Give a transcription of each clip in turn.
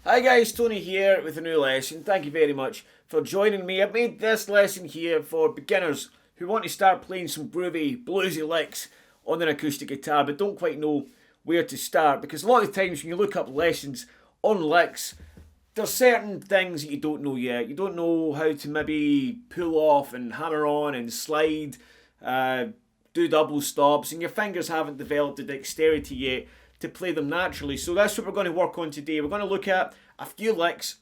Hi guys, Tony here with a new lesson. Thank you very much for joining me. I've made this lesson here for beginners who want to start playing some groovy, bluesy licks on an acoustic guitar but don't quite know where to start, because a lot of times when you look up lessons on licks, there's certain things that you don't know yet. You don't know how to maybe pull off and hammer on and slide, do double stops, and your fingers haven't developed the dexterity yet to play them naturally. So that's what we're going to work on today. We're going to look at a few licks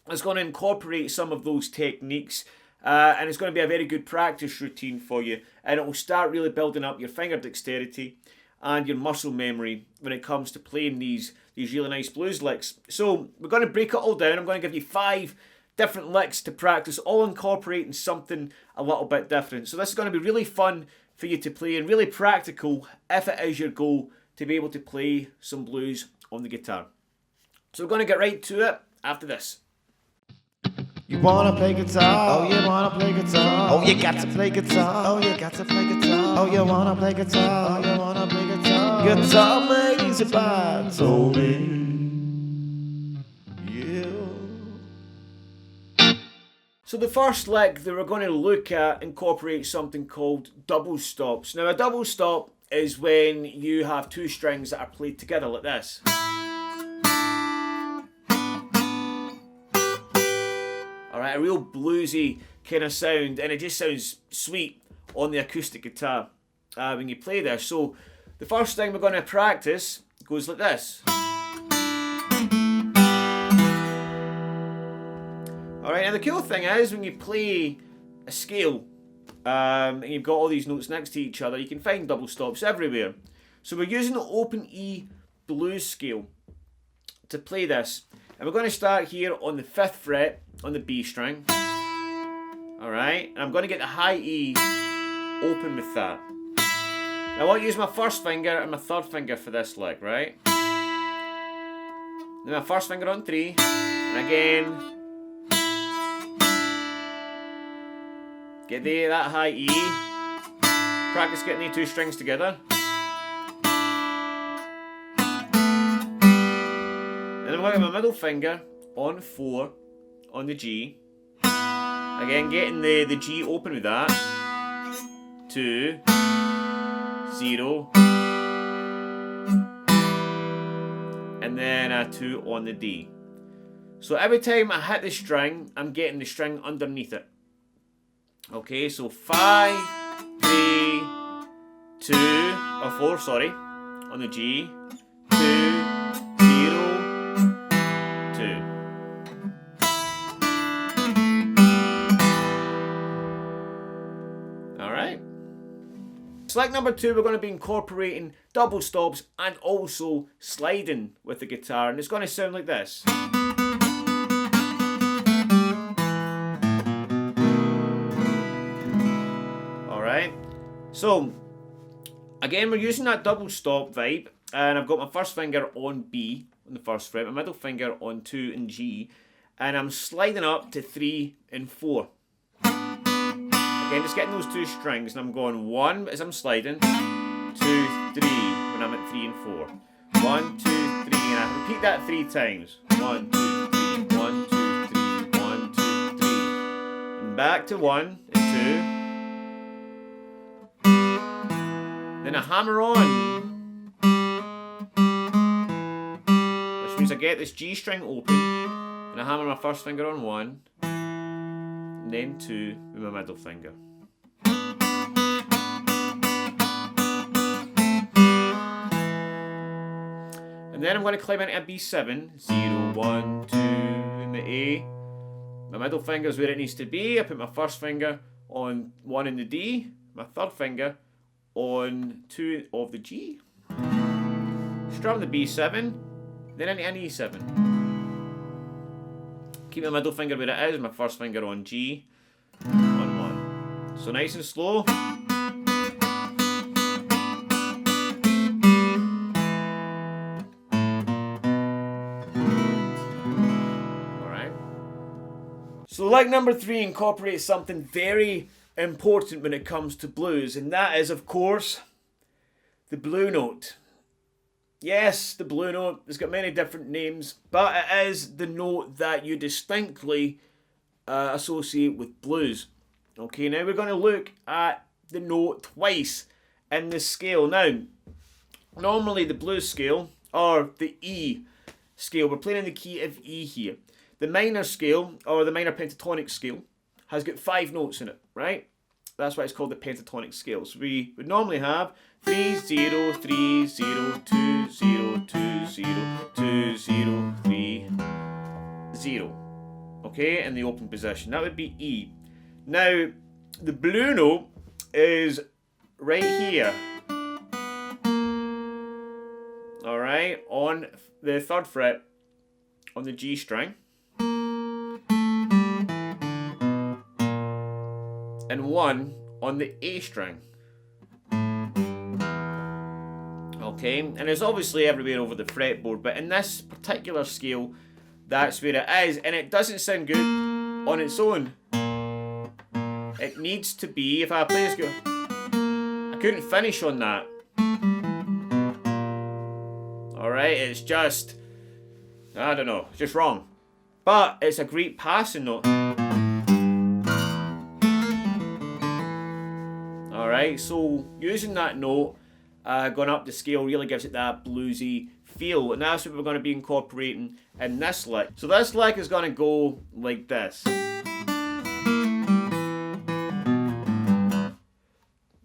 that's going to incorporate some of those techniques, and it's going to be a very good practice routine for you, and it will start really building up your finger dexterity and your muscle memory when it comes to playing these really nice blues licks. So we're going to break it all down. I'm going to give you 5 different licks to practice, all incorporating something a little bit different. So this is going to be really fun for you to play and really practical if it is your goal to be able to play some blues on the guitar. So we're going to get right to it after this. You wanna play guitar? Oh, you wanna play guitar? Oh, you got to play guitar? Oh, you got to play guitar? Oh, you wanna play guitar? Oh, you wanna play guitar? Guitar made easy by Tony. You. So the first lick that we're going to look at incorporates something called double stops. Now a double stop is when you have 2 strings that are played together like this. Alright, a real bluesy kind of sound, and it just sounds sweet on the acoustic guitar when you play this. So the first thing we're going to practice goes like this. Alright, and the cool thing is when you play a scale, and you've got all these notes next to each other, you can find double stops everywhere. So we're using the open E blues scale to play this, and we're going to start here on the 5th fret on the B string. Alright, and I'm going to get the high E open with that. Now I want to use my first finger and my 3rd finger for this lick, right? Then my first finger on 3, and again get that high E. Practice getting these 2 strings together. Then I'm going to get my middle finger on 4 on the G. Again, getting the G open with that. 2, 0, and then a 2 on the D. So every time I hit the string, I'm getting the string underneath it. Okay, so 5, 3, 2, or 4, sorry, on the G, 2, 0, 2. Alright. Lick number 2, we're going to be incorporating double stops and also sliding with the guitar, and it's going to sound like this. So, again, we're using that double stop vibe, and I've got my first finger on B on the 1st fret, my middle finger on 2 and G, and I'm sliding up to 3 and 4. Again, just getting those 2 strings, and I'm going 1 as I'm sliding, 2, 3 when I'm at 3 and 4. 1, 2, 3, and I repeat that 3 times. 1, 2, 3, 1, 2, 3, 1, 2, 3. And back to 1 and 2. Then I hammer on, which means I get this G string open, and I hammer my first finger on 1, and then 2 with my middle finger. And then I'm going to climb into a B7, 0, 1, 2 in the A. My middle finger is where it needs to be. I put my first finger on 1 in the D, my 3rd finger on 2 of the G, strum the B7, then into an E7. Keep my middle finger where it is, my first finger on G, on 1. So nice and slow. Alright. So lick number 3 incorporates something very important when it comes to blues, and that is, of course, the blue note. Yes, the blue note. It's got many different names, but it is the note that you distinctly associate with blues. Okay, now we're going to look at the note twice in the scale. Now, normally the blues scale, or the E scale, we're playing in the key of E here. The minor scale, or the minor pentatonic scale, has got 5 notes in it, right? That's why it's called the pentatonic scale. So we would normally have 3 0 3 0 2 0 2 0 2 0 3 0. Okay, in the open position. That would be E. Now, the blue note is right here. Alright, on the 3rd fret on the G string. And 1 on the A string. Okay, and it's obviously everywhere over the fretboard, but in this particular scale, that's where it is, and it doesn't sound good on its own. It needs to be, if I play this, I couldn't finish on that. Alright, it's just, I don't know, it's just wrong. But it's a great passing note. Alright, so using that note, going up the scale really gives it that bluesy feel, and that's what we're going to be incorporating in this lick. So this lick is going to go like this.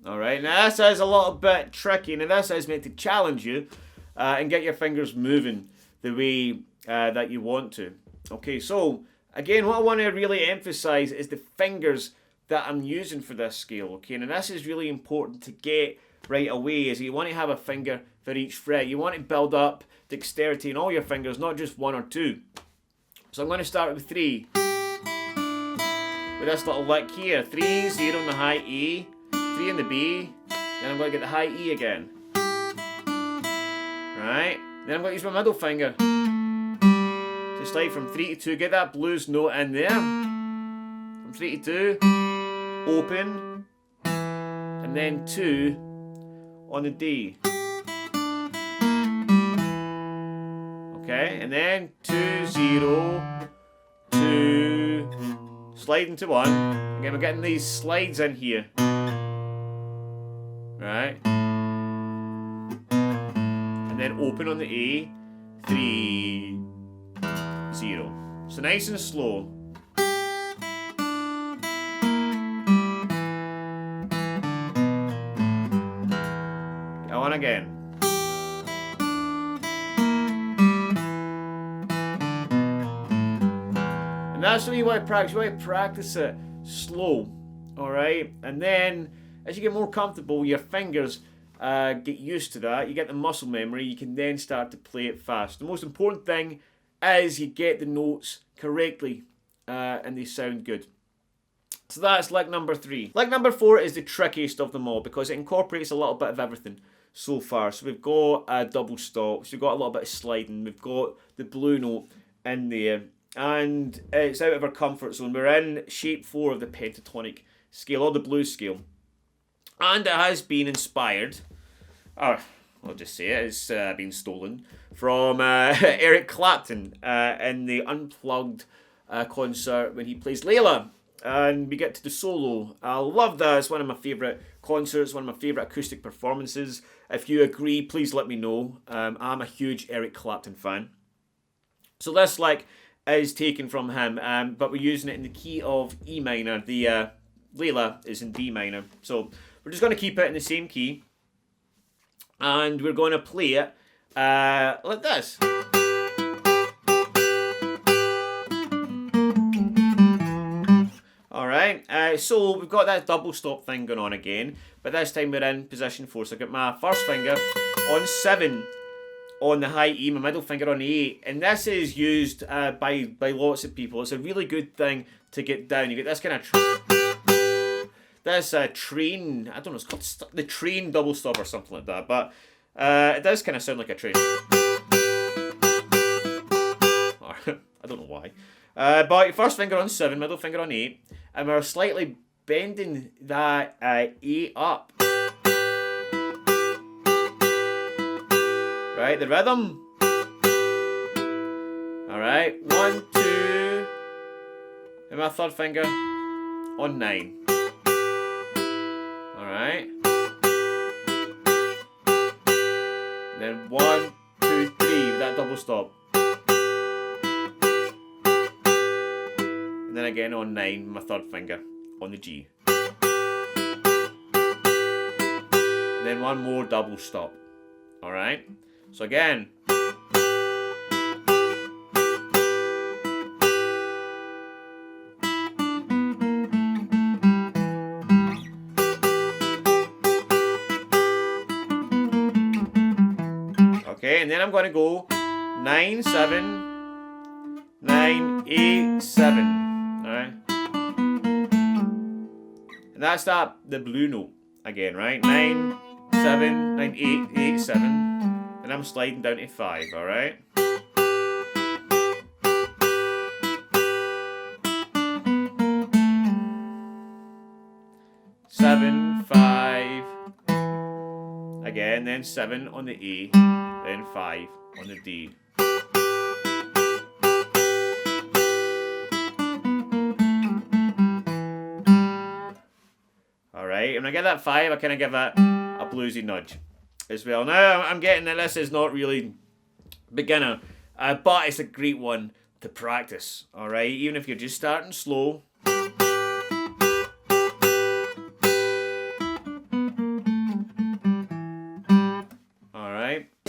Alright, now this is a little bit tricky. Now this is meant to challenge you and get your fingers moving the way that you want to. Okay, so again, what I want to really emphasize is the fingers that I'm using for this scale. Okay, and this is really important to get right away, is you want to have a finger for each fret. You want to build up dexterity in all your fingers, not just 1 or 2. So I'm going to start with 3. With this little lick here. 3, 0 on the high E, 3 on the B, then I'm going to get the high E again. Right? Then I'm going to use my middle finger. Just like from 3 to 2, get that blues note in there. From 3 to 2, open, and then 2 on the D. Okay, and then 2, 0, 2, slide into 1. Again, we're getting these slides in here. Right? And then open on the A, 3, 0. So nice and slow. Go on again. And that's what you want to practice. You want to practice it slow, alright? And then, as you get more comfortable, your fingers get used to that. You get the muscle memory. You can then start to play it fast. The most important thing is you get the notes correctly and they sound good. So that's lick number 3. Lick number 4 is the trickiest of them all because it incorporates a little bit of everything so far. So we've got double stops, we've got a little bit of sliding, we've got the blue note in there, and it's out of our comfort zone. We're in shape 4 of the pentatonic scale, or the blues scale. And it has been inspired, or I'll just say it, it's been stolen from Eric Clapton in the Unplugged concert when he plays Layla. And we get to the solo. I love that. It's one of my favourite concerts, one of my favourite acoustic performances. If you agree, please let me know. I'm a huge Eric Clapton fan. So this lick is taken from him, but we're using it in the key of E minor. The Layla is in D minor. So we're just going to keep it in the same key. And we're going to play it like this. Alright, so we've got that double stop thing going on again, but this time we're in position 4. So I've got my first finger on 7 on the high E, my middle finger on 8, and this is used by lots of people. It's a really good thing to get down. You get this kind of train, I don't know, it's called the train double stop or something like that, but it does kind of sound like a train. I don't know why. But your first finger on 7, middle finger on 8, and we're slightly bending that A up. Right, the rhythm. Alright, 1, 2, and my third finger on 9. Alright. Then 1, 2, 3 with that double stop. And then again on 9 with my third finger on the G. And then one more double stop. Alright? So again. Okay, and then I'm going to go 9, 7, 9, 8, 7. Alright? And that's the blue note again, right? 9, 7, 9, 8, 8, 7. And I'm sliding down to 5, alright? Seven, 5. Again, then 7 on the A. Then 5 on the D. Alright, and when I get that 5, I kind of give it a bluesy nudge as well. Now, I'm getting that this is not really beginner, but it's a great one to practice. Alright, even if you're just starting slow.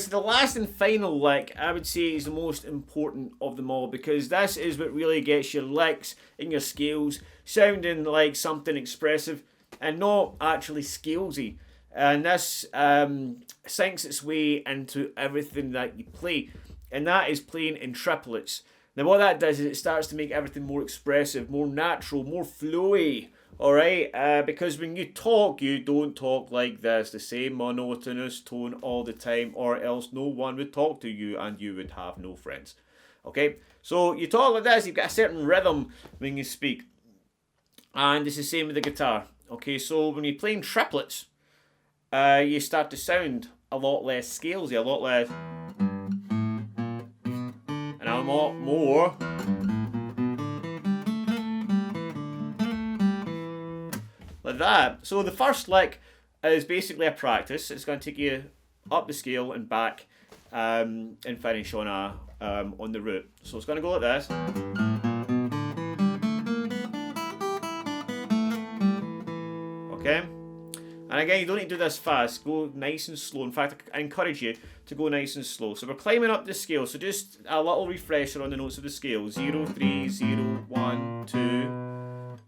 The last and final lick, I would say, is the most important of them all, because this is what really gets your licks and your scales sounding like something expressive and not actually scalesy. And this sinks its way into everything that you play, and that is playing in triplets. Now what that does is it starts to make everything more expressive, more natural, more flowy. Alright, because when you talk, you don't talk like this, the same monotonous tone all the time, or else no one would talk to you and you would have no friends. Okay, so you talk like this, you've got a certain rhythm when you speak. And it's the same with the guitar. Okay, so when you're playing triplets, you start to sound a lot less scalesy, a lot less, and a lot more. Like that. So the first lick is basically a practice. It's going to take you up the scale and back, and finish on on the root. So it's going to go like this. Okay. And again, you don't need to do this fast. Go nice and slow. In fact, I encourage you to go nice and slow. So we're climbing up the scale. So just a little refresher on the notes of the scale. 0, 3, 0, 1, 2,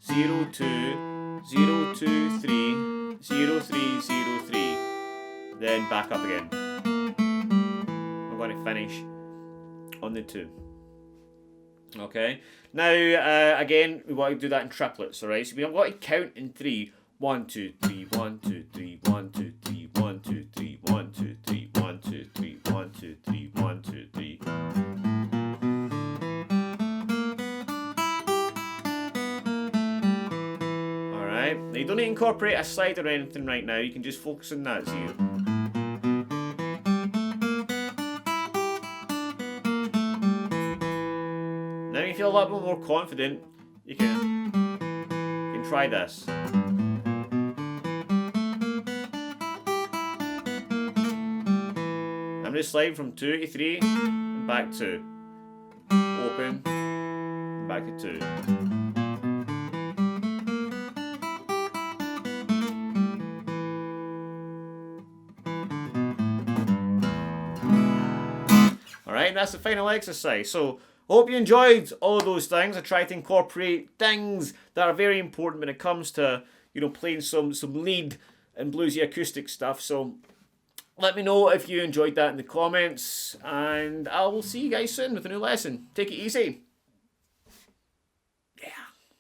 0, 2. 0, 2, 3, 0, 3, 0, 3. Then back up again. I'm going to finish on the 2. Okay. Now, again, we want to do that in triplets, alright? So we want to count in 3. 1, 2, 3, 1, 2, 3, 1, 2, 3, 1, 2, 3, 1, 2, 3, 1, 2, 3, 1, 2, 3, 1, 2, 3. Now you don't need to incorporate a slide or anything right now, you can just focus on that 0. Now if you feel a little bit more confident, you can try this. I'm just sliding from 2 to 3 and back 2. Open, and back to 2. Alright, that's the final exercise. So, hope you enjoyed all of those things. I tried to incorporate things that are very important when it comes to, playing some lead and bluesy acoustic stuff. So, let me know if you enjoyed that in the comments, and I will see you guys soon with a new lesson. Take it easy.